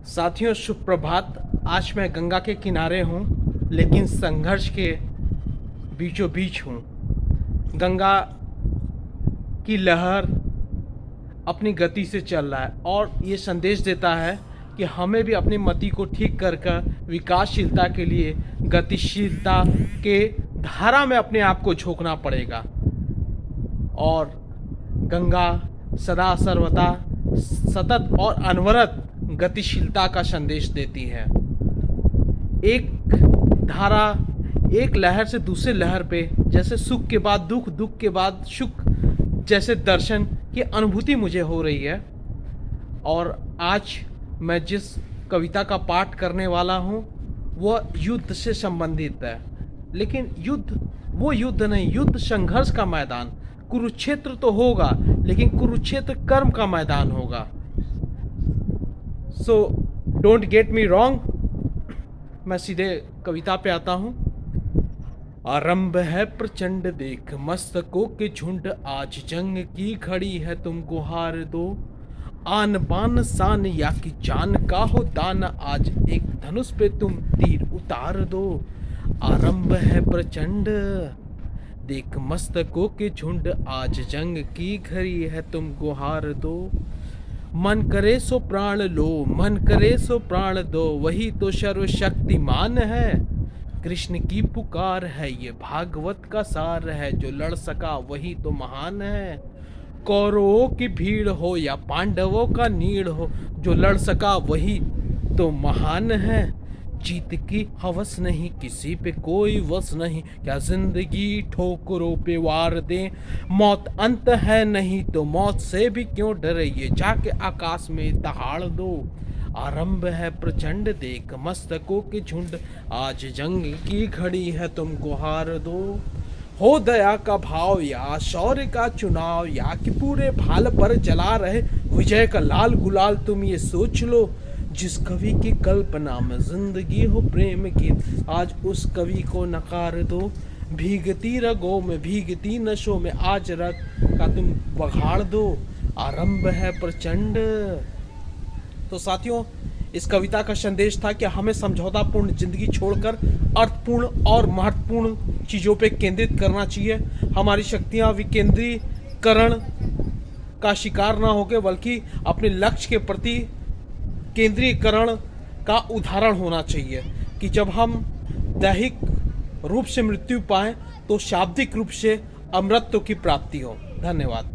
साथियों सुप्रभात। आज मैं गंगा के किनारे हूँ, लेकिन संघर्ष के बीचों बीच हूँ। गंगा की लहर अपनी गति से चल रहा है और ये संदेश देता है कि हमें भी अपनी मति को ठीक कर विकासशीलता के लिए गतिशीलता के धारा में अपने आप को झोंकना पड़ेगा। और गंगा सदा सर्वदा सतत और अनवरत गतिशीलता का संदेश देती है। एक धारा एक लहर से दूसरे लहर पे, जैसे सुख के बाद दुख, दुख के बाद सुख जैसे दर्शन की अनुभूति मुझे हो रही है। और आज मैं जिस कविता का पाठ करने वाला हूँ वह युद्ध से संबंधित है, लेकिन युद्ध वो युद्ध नहीं, युद्ध संघर्ष का मैदान। कुरुक्षेत्र तो होगा, लेकिन कुरुक्षेत्र कर्म का मैदान होगा। So don't get me wrong, मैं सीधे कविता पे आता हूँ। आरंभ है प्रचंड देख मस्तकों के झुंड, आज जंग की घड़ी है तुमको हार दो। आन बान शान या कि जान का हो दान, आज एक धनुष पे तुम तीर उतार दो। आरंभ है प्रचंड देख मस्तकों के झुंड, आज जंग की घड़ी है तुमको हार दो। मन करे सो प्राण लो, मन करे सो प्राण दो, वही तो सर्वशक्तिमान है। कृष्ण की पुकार है, ये भागवत का सार है, जो लड़ सका वही तो महान है। कौरवों की भीड़ हो या पांडवों का नीड़ हो, जो लड़ सका वही तो महान है। जीत की हवस नहीं, किसी पे कोई वस नहीं, क्या जिंदगी ठोकरों पे वार दे। मौत अंत है नहीं तो मौत से भी क्यों डरे, ये जाके आकाश में दहाड़ दो। आरंभ है प्रचंड देख मस्तकों के झुंड, आज जंग की घड़ी है तुमको हार दो। हो दया का भाव या शौर्य का चुनाव, या कि पूरे भाल पर जला रहे विजय का लाल गुलाल, तुम ये सोच लो। जिस कवि की कल्पना में जिंदगी हो प्रेम गीत, आज उस कवि को नकार दो। भीगती रगों में भीगती नशों में, आज रग का तुम बघाड़ दो। आरंभ है प्रचंड। तो साथियों, इस कविता का संदेश था कि हमें समझौतापूर्ण जिंदगी छोड़कर अर्थपूर्ण और महत्वपूर्ण चीज़ों पे केंद्रित करना चाहिए। हमारी शक्तियाँ विकेंद्रीकरण का शिकार ना होकर, बल्कि अपने लक्ष्य के प्रति केंद्रीकरण का उदाहरण होना चाहिए कि जब हम दैहिक रूप से मृत्यु पाएं तो शाब्दिक रूप से अमरत्व की प्राप्ति हो। धन्यवाद।